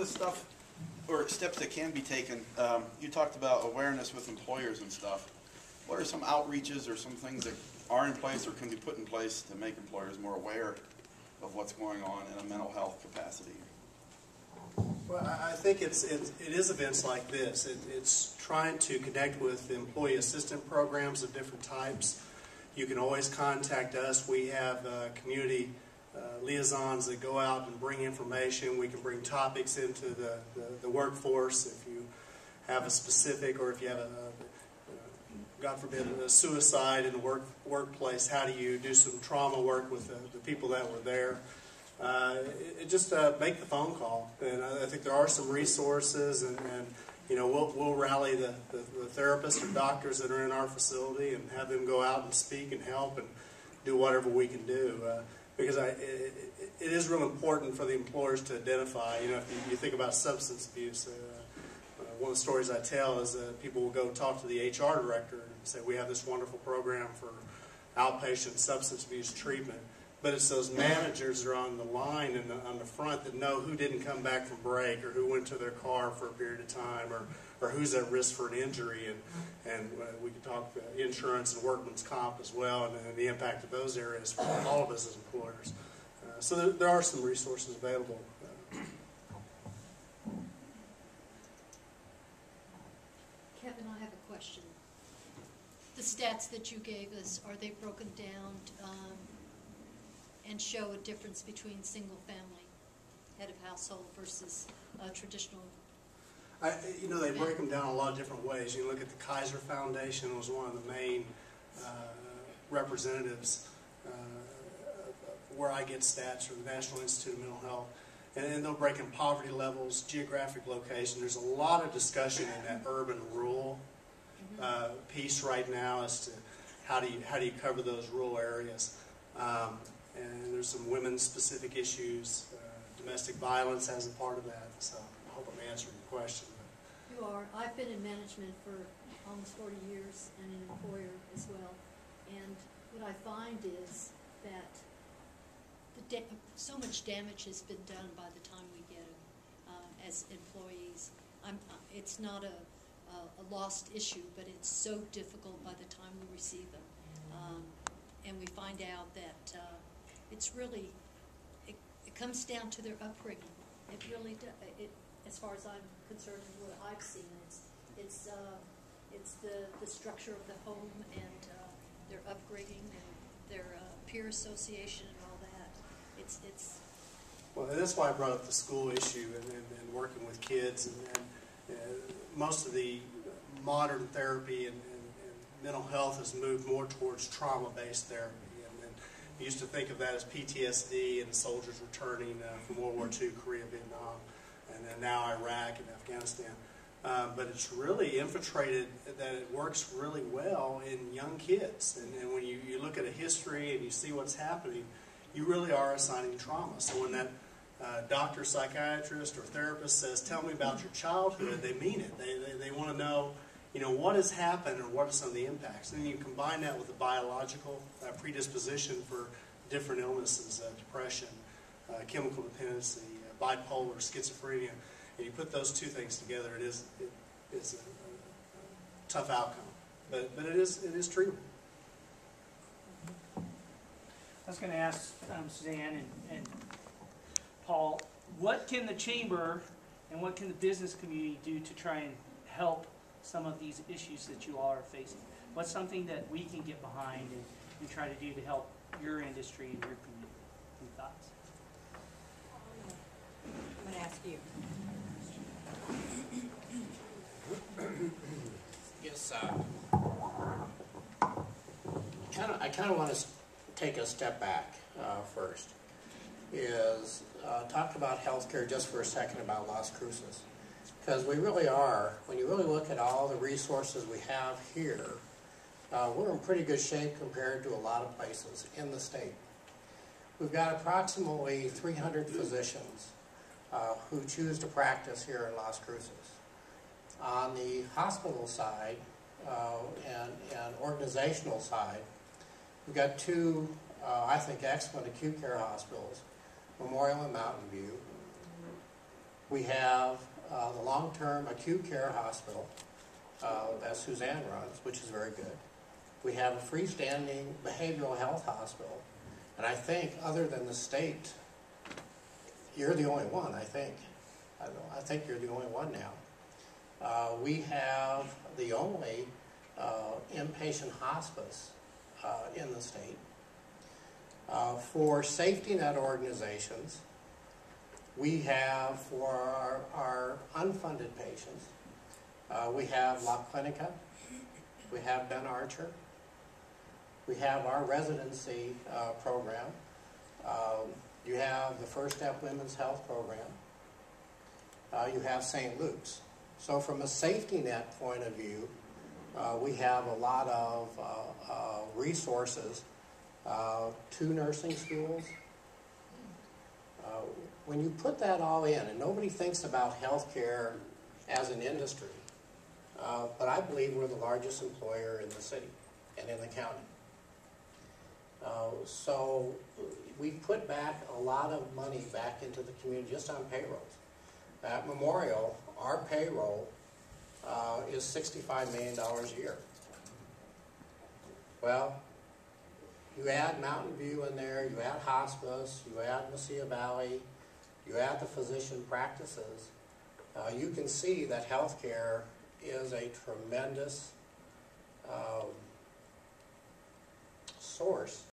the stuff or steps that can be taken, you talked about awareness with employers and stuff. What are some outreaches or some things that are in place or can be put in place to make employers more aware of what's going on in a mental health capacity? Well, I think it is events like this. It's trying to connect with employee assistance programs of different types. You can always contact us. We have community liaisons that go out and bring information. We can bring topics into the workforce. If you have a specific, or if you have God forbid, a suicide in the workplace, how do you do some trauma work with the people that were there? Just make the phone call, and I think there are some resources, and you know, we'll rally the therapists or doctors that are in our facility and have them go out and speak and help and do whatever we can do, because it is real important for the employers to identify. You know, if you think about substance abuse, one of the stories I tell is that people will go talk to the HR director and say, we have this wonderful program for outpatient substance abuse treatment. But it's those managers that are on the line and on the front that know who didn't come back from break, or who went to their car for a period of time, or who's at risk for an injury. And we could talk insurance and workman's comp as well, and the impact of those areas for all of us as employers. So there are some resources available. Kevin, I have a question. The stats that you gave us, are they broken down and show a difference between single-family head of household versus traditional? You know, they break them down a lot of different ways. You look at the Kaiser Foundation, was one of the main representatives where I get stats from the National Institute of Mental Health. And they'll break in poverty levels, geographic location. There's a lot of discussion in that urban-rural piece right now as to how do you cover those rural areas. And there's some women-specific issues. Domestic violence as a part of that. So I hope I'm answering your question. You are. I've been in management for almost 40 years and an employer as well. And what I find is that so much damage has been done by the time we get them as employees. It's not a lost issue, but it's so difficult by the time we receive them. And we find out that it's really, it comes down to their upbringing. It really does. As far as I'm concerned, and what I've seen, it's the structure of the home and their upbringing and their peer association and all that. Well, and that's why I brought up the school issue and working with kids. And most of the modern therapy and mental health has moved more towards trauma-based therapy. And you used to think of that as PTSD and soldiers returning from World War II, Korea, Vietnam, and then now Iraq and Afghanistan. But it's really infiltrated that it works really well in young kids. And when you look at a history and you see what's happening, you really are assigning trauma. So when that doctor, psychiatrist, or therapist says, tell me about your childhood, they mean it. They want to know, you know, what has happened or what are some of the impacts. And then you combine that with the biological predisposition for different illnesses, depression, chemical dependency, bipolar, schizophrenia, and you put those two things together, it's a tough outcome. But it is treatment. I was going to ask Suzanne and Paul, what can the Chamber and what can the business community do to try and help some of these issues that you all are facing? What's something that we can get behind and try to do to help your industry and your community? Any thoughts? I'm going to ask you. Yes, I kind of want to take a step back first. Talk about healthcare just for a second about Las Cruces, because we really are. When you really look at all the resources we have here, we're in pretty good shape compared to a lot of places in the state. We've got approximately 300 physicians who choose to practice here in Las Cruces. On the hospital side and organizational side, we've got two, I think, excellent acute care hospitals, Memorial and Mountain View. We have the long-term acute care hospital that Suzanne runs, which is very good. We have a freestanding behavioral health hospital. And I think, other than the state, you're the only one, I think. I think you're the only one now. We have the only inpatient hospice in the state. For safety net organizations, we have, for our unfunded patients, we have La Clinica, we have Ben Archer, we have our residency program, you have the First Step Women's Health Program, you have St. Luke's. So from a safety net point of view, we have a lot of resources, 2 nursing schools. When you put that all in, and nobody thinks about healthcare as an industry, but I believe we're the largest employer in the city and in the county. So we put back a lot of money back into the community just on payrolls. At Memorial, our payroll is $65 million a year. Well, you add Mountain View in there, you add hospice, you add Mesilla Valley, you add the physician practices, you can see that healthcare is a tremendous source